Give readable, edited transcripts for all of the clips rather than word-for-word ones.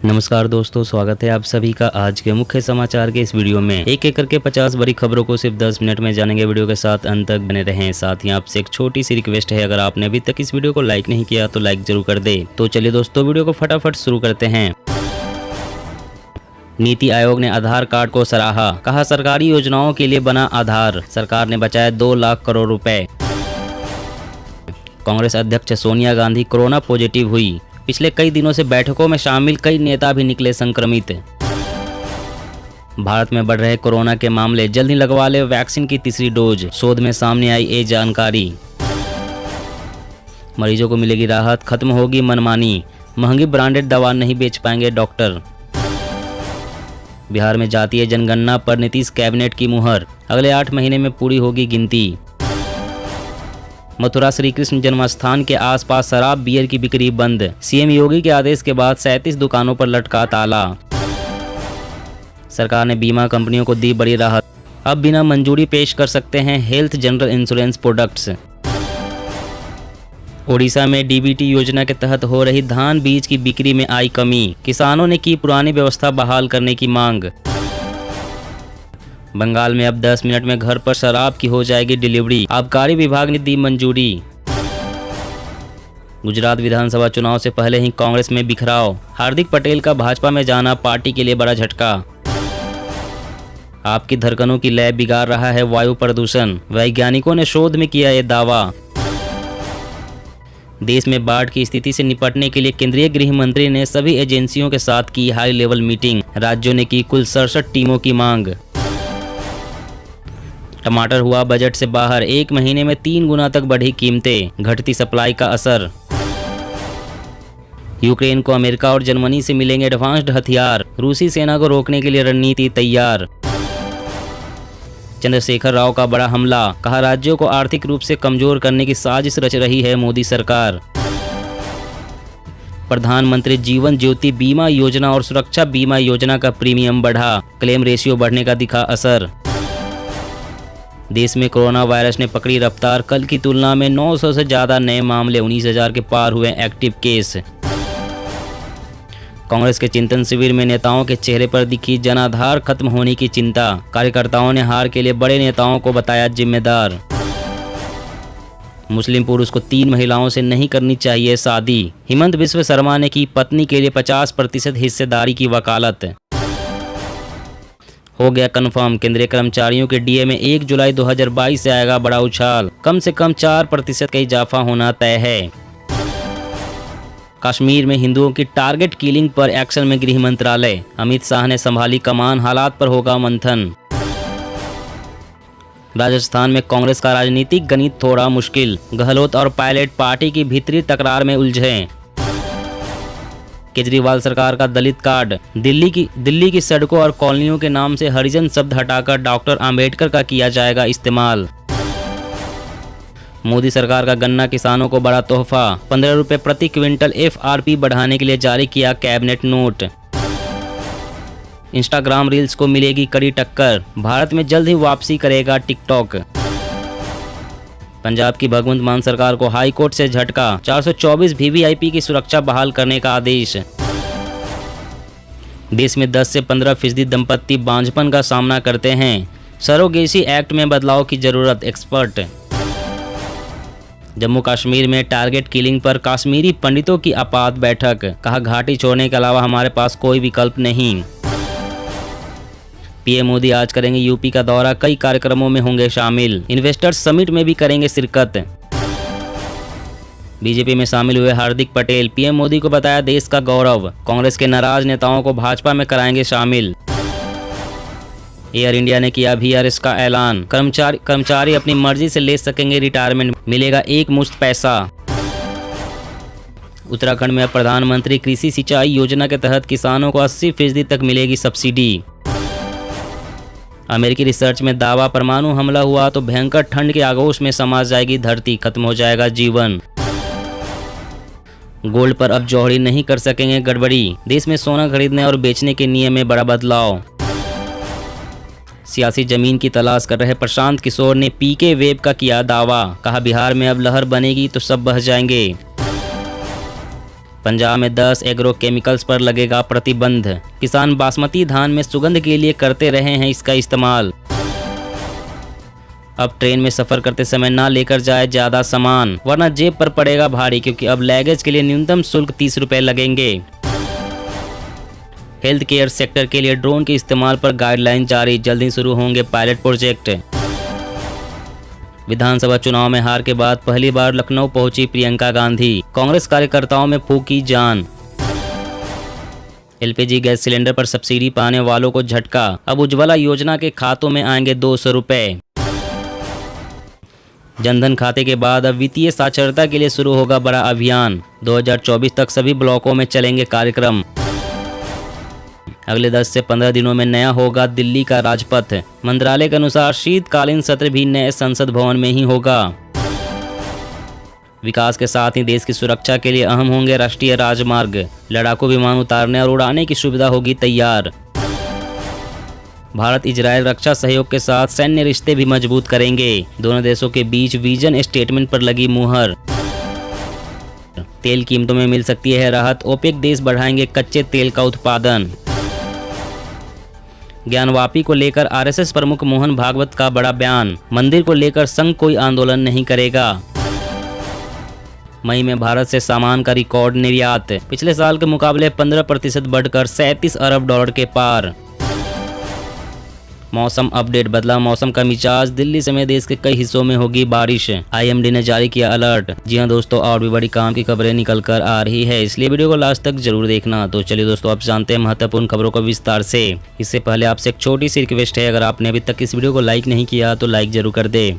नमस्कार दोस्तों, स्वागत है आप सभी का आज के मुख्य समाचार के इस वीडियो में। एक एक करके 50 बड़ी खबरों को सिर्फ 10 मिनट में जानेंगे। वीडियो के साथ अंत तक बने रहें। साथ ही आपसे एक छोटी सी रिक्वेस्ट है, अगर आपने अभी तक इस वीडियो को लाइक नहीं किया तो लाइक जरूर कर दे। तो चलिए दोस्तों, वीडियो को फटाफट शुरू करते हैं। नीति आयोग ने आधार कार्ड को सराहा, कहा सरकारी योजनाओं के लिए बना आधार, सरकार ने बचाए 2 लाख करोड़ रुपए। कांग्रेस अध्यक्ष सोनिया गांधी कोरोना पॉजिटिव हुई, पिछले कई दिनों से बैठकों में शामिल कई नेता भी निकले संक्रमित। भारत में बढ़ रहे कोरोना के मामले, जल्द ही लगवा ले वैक्सीन की तीसरी डोज, शोध में सामने आई ये जानकारी। मरीजों को मिलेगी राहत, खत्म होगी मनमानी, महंगी ब्रांडेड दवा नहीं बेच पाएंगे डॉक्टर। बिहार में जातीय जनगणना पर नीतीश कैबिनेट की मुहर, अगले 8 महीने में पूरी होगी गिनती। मथुरा श्री कृष्ण जन्मस्थान के आसपास शराब बियर की बिक्री बंद, सीएम योगी के आदेश के बाद 37 दुकानों पर लटका ताला। सरकार ने बीमा कंपनियों को दी बड़ी राहत, अब बिना मंजूरी पेश कर सकते हैं health general insurance products. Odisha में डीबीटी योजना के तहत हो रही धान बीज की बिक्री में आई कमी, किसानों ने की पुरानी व्यवस्था बहाल करने की मांग। बंगाल में अब 10 मिनट में घर पर शराब की हो जाएगी डिलीवरी, आबकारी विभाग ने दी मंजूरी। गुजरात विधानसभा चुनाव से पहले ही कांग्रेस में बिखराव, हार्दिक पटेल का भाजपा में जाना पार्टी के लिए बड़ा झटका। आपकी धड़कनों की लय बिगाड़ रहा है वायु प्रदूषण, वैज्ञानिकों ने शोध में किया ये दावा। देश में बाढ़ की स्थिति से निपटने के लिए केंद्रीय गृह मंत्री ने सभी एजेंसियों के साथ की हाई लेवल मीटिंग, राज्यों ने की कुल 67 टीमों की मांग। टमाटर हुआ बजट से बाहर, 1 महीने में 3 गुना तक बढ़ी कीमतें, घटती सप्लाई का असर। यूक्रेन को अमेरिका और जर्मनी से मिलेंगे एडवांस्ड हथियार, रूसी सेना को रोकने के लिए रणनीति तैयार। चंद्रशेखर राव का बड़ा हमला, कहा राज्यों को आर्थिक रूप से कमजोर करने की साजिश रच रही है मोदी सरकार। प्रधानमंत्री जीवन ज्योति बीमा योजना और सुरक्षा बीमा योजना का प्रीमियम बढ़ा, क्लेम रेशियो बढ़ने का दिखा असर। देश में कोरोना वायरस ने पकड़ी रफ्तार, कल की तुलना में 900 से ज्यादा नए मामले, 19,000 के पार हुए एक्टिव केस। कांग्रेस के चिंतन शिविर में नेताओं के चेहरे पर दिखी जनाधार खत्म होने की चिंता, कार्यकर्ताओं ने हार के लिए बड़े नेताओं को बताया जिम्मेदार। मुस्लिम पुरुष को 3 महिलाओं से नहीं करनी चाहिए शादी, हिमंत बिस्व शर्मा ने की पत्नी के लिए 50% हिस्सेदारी की वकालत। हो गया कंफर्म, केंद्रीय कर्मचारियों के डीए में 1 जुलाई 2022 से आएगा बड़ा उछाल, कम से कम 4% का इजाफा होना तय है। कश्मीर में हिंदुओं की टारगेट किलिंग पर एक्शन में गृह मंत्रालय, अमित शाह ने संभाली कमान, हालात पर होगा मंथन। राजस्थान में कांग्रेस का राजनीतिक गणित थोड़ा मुश्किल, गहलोत और पायलट पार्टी की भीतरी तकरार में उलझे। केजरीवाल सरकार का दलित कार्ड, दिल्ली की सड़कों और कॉलोनियों के नाम से हरिजन शब्द हटाकर डॉक्टर आम्बेडकर का किया जाएगा इस्तेमाल। मोदी सरकार का गन्ना किसानों को बड़ा तोहफा, 15 रुपए प्रति क्विंटल FRP बढ़ाने के लिए जारी किया कैबिनेट नोट। इंस्टाग्राम रील्स को मिलेगी कड़ी टक्कर, भारत में जल्द ही वापसी करेगा टिकटॉक। पंजाब की भगवंत मान सरकार को हाई कोर्ट से झटका, 424 VVIP की सुरक्षा बहाल करने का आदेश। देश में 10 से 15% दंपत्ति बांझपन का सामना करते हैं, सरोगेसी एक्ट में बदलाव की जरूरत, एक्सपर्ट। जम्मू कश्मीर में टारगेट किलिंग पर कश्मीरी पंडितों की आपात बैठक, कहा घाटी छोड़ने के अलावा हमारे पास कोई विकल्प नहीं। पीएम मोदी आज करेंगे यूपी का दौरा, कई कार्यक्रमों में होंगे शामिल, इन्वेस्टर्स समिट में भी करेंगे शिरकत। बीजेपी में शामिल हुए हार्दिक पटेल, पीएम मोदी को बताया देश का गौरव, कांग्रेस के नाराज नेताओं को भाजपा में कराएंगे शामिल। एयर इंडिया ने किया VRS का ऐलान, कर्मचारी अपनी मर्जी से ले सकेंगे रिटायरमेंट, मिलेगा एक मुश्त पैसा। उत्तराखंड में अब प्रधानमंत्री कृषि सिंचाई योजना के तहत किसानों को 80% तक मिलेगी सब्सिडी। अमेरिकी रिसर्च में दावा, परमाणु हमला हुआ तो भयंकर ठंड के आगोश में समा जाएगी धरती, खत्म हो जाएगा जीवन। गोल्ड पर अब जौहरी नहीं कर सकेंगे गड़बड़ी, देश में सोना खरीदने और बेचने के नियम में बड़ा बदलाव। सियासी जमीन की तलाश कर रहे प्रशांत किशोर ने PK वेब का किया दावा, कहा बिहार में अब लहर बनेगी तो सब बह जाएंगे। पंजाब में 10 एग्रो केमिकल्स पर लगेगा प्रतिबंध। किसान बासमती धान में सुगंध के लिए करते रहे हैं इसका इस्तेमाल। अब ट्रेन में सफर करते समय ना लेकर जाए ज्यादा सामान, वरना जेब पर पड़ेगा भारी, क्योंकि अब लगेज के लिए न्यूनतम शुल्क 30 रुपए लगेंगे। हेल्थ केयर सेक्टर के लिए ड्रोन के इस्तेमाल पर गाइडलाइन जारी, जल्द ही शुरू होंगे पायलट प्रोजेक्ट। विधानसभा चुनाव में हार के बाद पहली बार लखनऊ पहुंची प्रियंका गांधी, कांग्रेस कार्यकर्ताओं में फूकी जान। एलपीजी गैस सिलेंडर पर सब्सिडी पाने वालों को झटका, अब उज्ज्वला योजना के खातों में आएंगे 200 रुपए। जनधन खाते के बाद अब वित्तीय साक्षरता के लिए शुरू होगा बड़ा अभियान, 2024 तक सभी ब्लॉकों में चलेंगे कार्यक्रम। अगले 10 से 15 दिनों में नया होगा दिल्ली का राजपथ, मंत्रालय के अनुसार शीतकालीन सत्र भी नए संसद भवन में ही होगा। विकास के साथ ही देश की सुरक्षा के लिए अहम होंगे राष्ट्रीय राजमार्ग, लड़ाकू विमान उतारने और उड़ाने की सुविधा होगी तैयार। भारत इजरायल रक्षा सहयोग के साथ सैन्य रिश्ते भी मजबूत करेंगे, दोनों देशों के बीच विजन स्टेटमेंट पर लगी मुहर। तेल कीमतों में मिल सकती है राहत, ओपेक देश बढ़ाएंगे कच्चे तेल का उत्पादन। ज्ञानवापी को लेकर आरएसएस प्रमुख मोहन भागवत का बड़ा बयान, मंदिर को लेकर संघ कोई आंदोलन नहीं करेगा। मई में भारत से सामान का रिकॉर्ड निर्यात, पिछले साल के मुकाबले 15% बढ़कर 37 अरब डॉलर के पार। मौसम अपडेट, बदला मौसम का मिजाज, दिल्ली समेत देश के कई हिस्सों में होगी बारिश, आईएमडी ने जारी किया अलर्ट। जी हां दोस्तों, और भी बड़ी काम की खबरें निकल कर आ रही है, इसलिए वीडियो को लास्ट तक जरूर देखना। तो चलिए दोस्तों, आप जानते हैं महत्वपूर्ण खबरों को विस्तार से। इससे पहले आपसे एक छोटी सी रिक्वेस्ट है, अगर आपने अभी तक इस वीडियो को लाइक नहीं किया तो लाइक जरूर कर दे।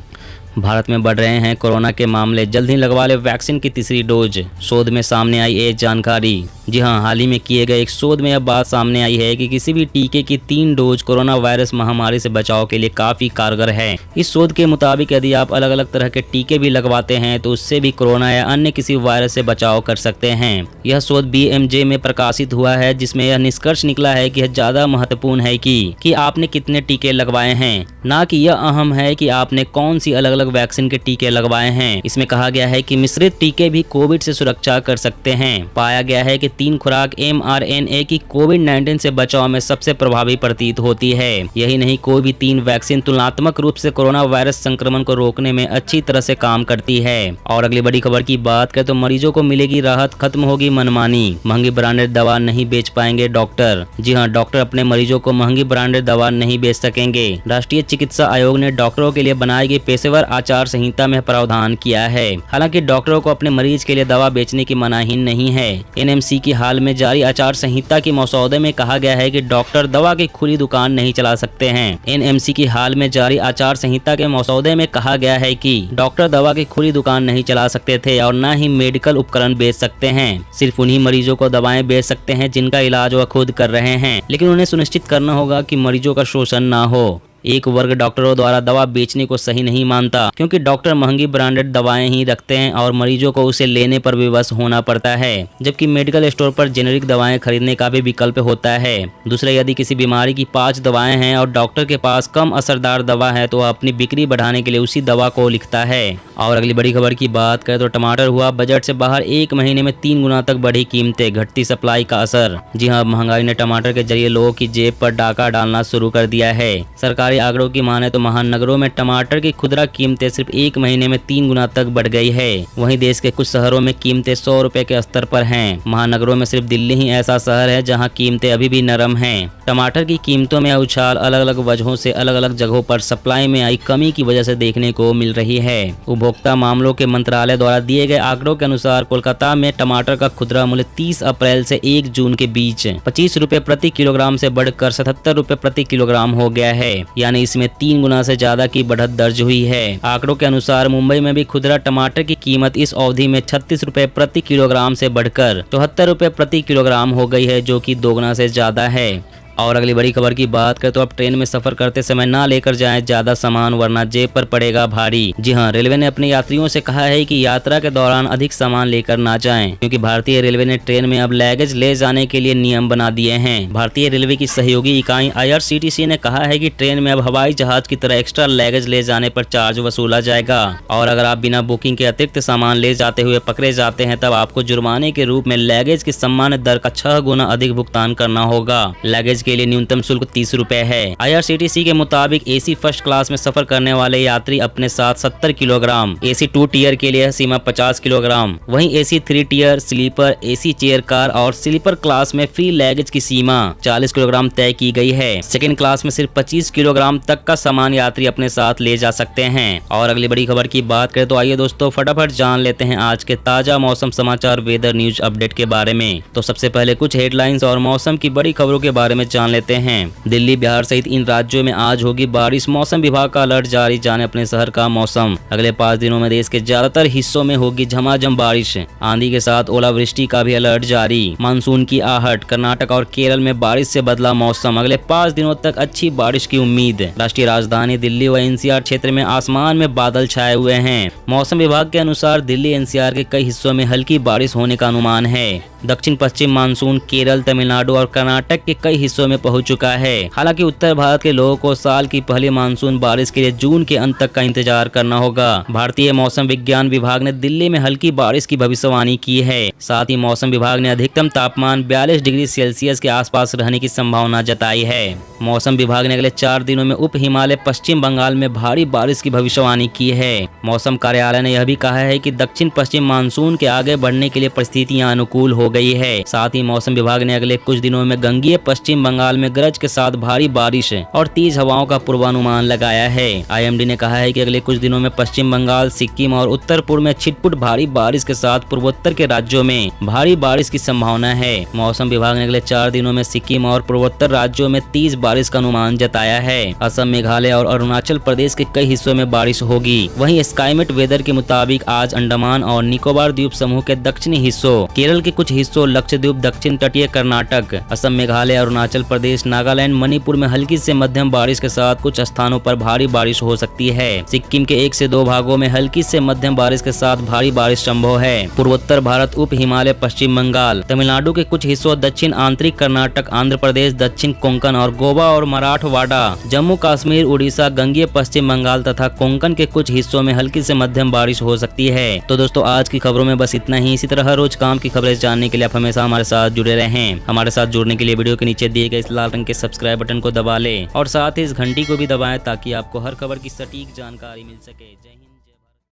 भारत में बढ़ रहे हैं कोरोना के मामले, जल्द ही लगवा ले वैक्सीन की तीसरी डोज, शोध में सामने आई ये जानकारी। जी हां, हाल ही में किए गए एक शोध में अब बात सामने आई है कि किसी भी टीके की 3 डोज कोरोना वायरस महामारी से बचाव के लिए काफी कारगर है। इस शोध के मुताबिक यदि आप अलग अलग तरह के टीके भी लगवाते हैं तो उससे भी कोरोना या अन्य किसी वायरस से बचाव कर सकते हैं। यह शोध BMJ में प्रकाशित हुआ है, जिसमें यह निष्कर्ष निकला है कि यह ज्यादा महत्वपूर्ण है कि आपने कितने टीके लगवाए हैं, ना कि यह अहम है कि आपने कौन सी अलग अलग वैक्सीन के टीके लगवाए हैं। इसमें कहा गया है कि मिश्रित टीके भी कोविड से सुरक्षा कर सकते हैं। पाया गया है कि 3 खुराक mRNA की कोविड-19 से बचाव में सबसे प्रभावी प्रतीत होती है। यही नहीं, कोई भी 3 वैक्सीन तुलनात्मक रूप से कोरोना वायरस संक्रमण को रोकने में अच्छी तरह से काम करती है। और अगली बड़ी खबर की बात करें तो मरीजों को मिलेगी राहत, खत्म होगी मनमानी, महंगी ब्रांडेड दवा नहीं बेच पाएंगे डॉक्टर। जी हां, डॉक्टर अपने मरीजों को महंगी ब्रांडेड दवा नहीं बेच सकेंगे। राष्ट्रीय चिकित्सा आयोग ने डॉक्टरों के लिए बनाई गई पेशेवर आचार संहिता में प्रावधान किया है। हालांकि डॉक्टरों को अपने मरीज के लिए दवा बेचने की मनाही नहीं है। NMC की हाल में जारी आचार संहिता के मसौदे में कहा गया है कि डॉक्टर दवा की खुली दुकान नहीं चला सकते हैं। NMC की हाल में जारी आचार संहिता के मसौदे में कहा गया है कि डॉक्टर दवा की खुली दुकान नहीं चला सकते थे और न ही मेडिकल उपकरण बेच सकते हैं। सिर्फ उन्हीं मरीजों को दवाएं बेच सकते हैं जिनका इलाज वह खुद कर रहे हैं, लेकिन उन्हें सुनिश्चित करना होगा कि मरीजों का शोषण न हो। एक वर्ग डॉक्टरों द्वारा दवा बेचने को सही नहीं मानता, क्योंकि डॉक्टर महंगी ब्रांडेड दवाएं ही रखते हैं और मरीजों को उसे लेने पर विवश होना पड़ता है, जबकि मेडिकल स्टोर पर जेनेरिक दवाएं खरीदने का भी विकल्प होता है। दूसरा, यदि किसी बीमारी की 5 दवाएं हैं और डॉक्टर के पास कम असरदार दवा है तो वह अपनी बिक्री बढ़ाने के लिए उसी दवा को लिखता है। और अगली बड़ी खबर की बात करें तो टमाटर हुआ बजट से बाहर, 1 महीने में 3 गुना तक बढ़ी कीमतें, घटती सप्लाई का असर। जी हाँ, महंगाई ने टमाटर के जरिए लोगों की जेब पर डाका डालना शुरू कर दिया है। सरकारी आंकड़ों की माने तो महानगरों में टमाटर की खुदरा कीमतें सिर्फ 1 महीने में 3 गुना तक बढ़ गई है। वहीं देश के कुछ शहरों में कीमतें 100 रुपए के स्तर पर हैं। महानगरों में सिर्फ दिल्ली ही ऐसा शहर है जहां कीमतें अभी भी नरम हैं। टमाटर की कीमतों में उछाल अलग अलग वजहों से अलग अलग जगहों पर सप्लाई में आई कमी की वजह से देखने को मिल रही है। उपभोक्ता मामलों के मंत्रालय द्वारा दिए गए आंकड़ों के अनुसार कोलकाता में टमाटर का खुदरा मूल्य 30 अप्रैल से 1 जून के बीच 25 रुपए प्रति किलोग्राम से बढ़कर 77 रुपए प्रति किलोग्राम हो गया है, यानी इसमें 3 गुना से ज्यादा की बढ़त दर्ज हुई है। आंकड़ों के अनुसार मुंबई में भी खुदरा टमाटर की कीमत इस अवधि में 36 रुपए प्रति किलोग्राम से बढ़कर 74 रुपए प्रति किलोग्राम हो गई है, जो कि 2 गुना से ज्यादा है। और अगली बड़ी खबर की बात करें तो अब ट्रेन में सफर करते समय ना लेकर जाएं ज्यादा सामान वरना जेब पर पड़ेगा भारी। जी हां, रेलवे ने अपने यात्रियों से कहा है कि यात्रा के दौरान अधिक सामान लेकर ना जाएं, क्योंकि भारतीय रेलवे ने ट्रेन में अब लगेज ले जाने के लिए नियम बना दिए हैं। भारतीय रेलवे की सहयोगी इकाई IRCTC ने कहा है कि ट्रेन में अब हवाई जहाज की तरह एक्स्ट्रा लगेज ले जाने पर चार्ज वसूला जाएगा और अगर आप बिना बुकिंग के अतिरिक्त सामान ले जाते हुए पकड़े जाते हैं तब आपको जुर्माने के रूप में लगेज की सम्मानित दर का 6 गुना अधिक भुगतान करना होगा। लगेज के लिए न्यूनतम शुल्क 30 रुपए है। IRCTC के मुताबिक AC फर्स्ट क्लास में सफर करने वाले यात्री अपने साथ 70 किलोग्राम, AC 2 टियर के लिए सीमा 50 किलोग्राम, वहीं AC 3 tier, sleeper, AC chair car और स्लीपर क्लास में फ्री लगेज की सीमा 40 किलोग्राम तय की गई है। सेकंड क्लास में सिर्फ 25 किलोग्राम तक का सामान यात्री अपने साथ ले जा सकते हैं। और अगली बड़ी खबर की बात करें तो आइए दोस्तों फटाफट जान लेते हैं आज के ताजा मौसम समाचार वेदर न्यूज अपडेट के बारे में। तो सबसे पहले कुछ हेडलाइंस और मौसम की बड़ी खबरों के बारे में जान लेते हैं। दिल्ली, बिहार सहित इन राज्यों में आज होगी बारिश, मौसम विभाग का अलर्ट जारी, जाने अपने शहर का मौसम। अगले 5 दिनों में देश के ज्यादातर हिस्सों में होगी झमाझम बारिश, आंधी के साथ ओलावृष्टि का भी अलर्ट जारी। मानसून की आहट, कर्नाटक और केरल में बारिश से बदला मौसम, अगले 5 दिनों तक अच्छी बारिश की उम्मीद। राष्ट्रीय राजधानी दिल्ली व NCR क्षेत्र में आसमान में बादल छाए हुए हैं। मौसम विभाग के अनुसार दिल्ली NCR के कई हिस्सों में हल्की बारिश होने का अनुमान है। दक्षिण पश्चिम मानसून केरल, तमिलनाडु और कर्नाटक के कई हिस्सों में पहुंच चुका है। हालांकि उत्तर भारत के लोगों को साल की पहली मानसून बारिश के लिए जून के अंत तक का इंतजार करना होगा। भारतीय मौसम विज्ञान विभाग ने दिल्ली में हल्की बारिश की भविष्यवाणी की है। साथ ही मौसम विभाग ने अधिकतम तापमान 42 डिग्री सेल्सियस के आसपास रहने की संभावना जताई है। मौसम विभाग ने अगले 4 दिनों में उप हिमालय पश्चिम बंगाल में भारी बारिश की भविष्यवाणी की है। मौसम कार्यालय ने यह भी कहा है कि दक्षिण पश्चिम मानसून के आगे बढ़ने के लिए परिस्थितियां अनुकूल हो गई है। साथ ही मौसम विभाग ने अगले कुछ दिनों में गंगीय पश्चिम बंगाल में गरज के साथ भारी बारिश और तेज हवाओं का पूर्वानुमान लगाया है। IMD ने कहा है कि अगले कुछ दिनों में पश्चिम बंगाल, सिक्किम और उत्तर पूर्व में छिटपुट भारी बारिश के साथ पूर्वोत्तर के राज्यों में भारी बारिश की संभावना है। मौसम विभाग ने अगले 4 दिनों में सिक्किम और पूर्वोत्तर राज्यों में तेज बारिश का अनुमान जताया है। असम, मेघालय और अरुणाचल प्रदेश के कई हिस्सों में बारिश होगी। वहीं स्काईमेट वेदर के मुताबिक आज अंडमान और निकोबार द्वीप समूह के दक्षिणी हिस्सों, केरल के कुछ हिस्सों, लक्षद्वीप, दक्षिण तटीय कर्नाटक, असम, मेघालय, अरुणाचल प्रदेश, नागालैंड, मणिपुर में हल्की से मध्यम बारिश के साथ कुछ स्थानों पर भारी बारिश हो सकती है। सिक्किम के 1 से 2 भागों में हल्की से मध्यम बारिश के साथ भारी बारिश संभव है। पूर्वोत्तर भारत, उप हिमालय, पश्चिम बंगाल, तमिलनाडु के कुछ हिस्सों, दक्षिण आंतरिक कर्नाटक, आंध्र प्रदेश, दक्षिण कोंकण और गोवा और मराठवाड़ा, जम्मू कश्मीर, उड़ीसा, गंगीय पश्चिम बंगाल तथा कोंकण के कुछ हिस्सों में हल्की से मध्यम बारिश हो सकती है। तो दोस्तों आज की खबरों में बस इतना ही। इसी तरह हर रोज काम की खबरें जानने के लिए आप हमेशा हमारे साथ जुड़े रहें। हमारे साथ जुड़ने के लिए वीडियो के नीचे दिए गए इस लाल रंग के सब्सक्राइब बटन को दबा लें और साथ ही इस घंटी को भी दबाएं ताकि आपको हर खबर की सटीक जानकारी मिल सके। जय हिंद।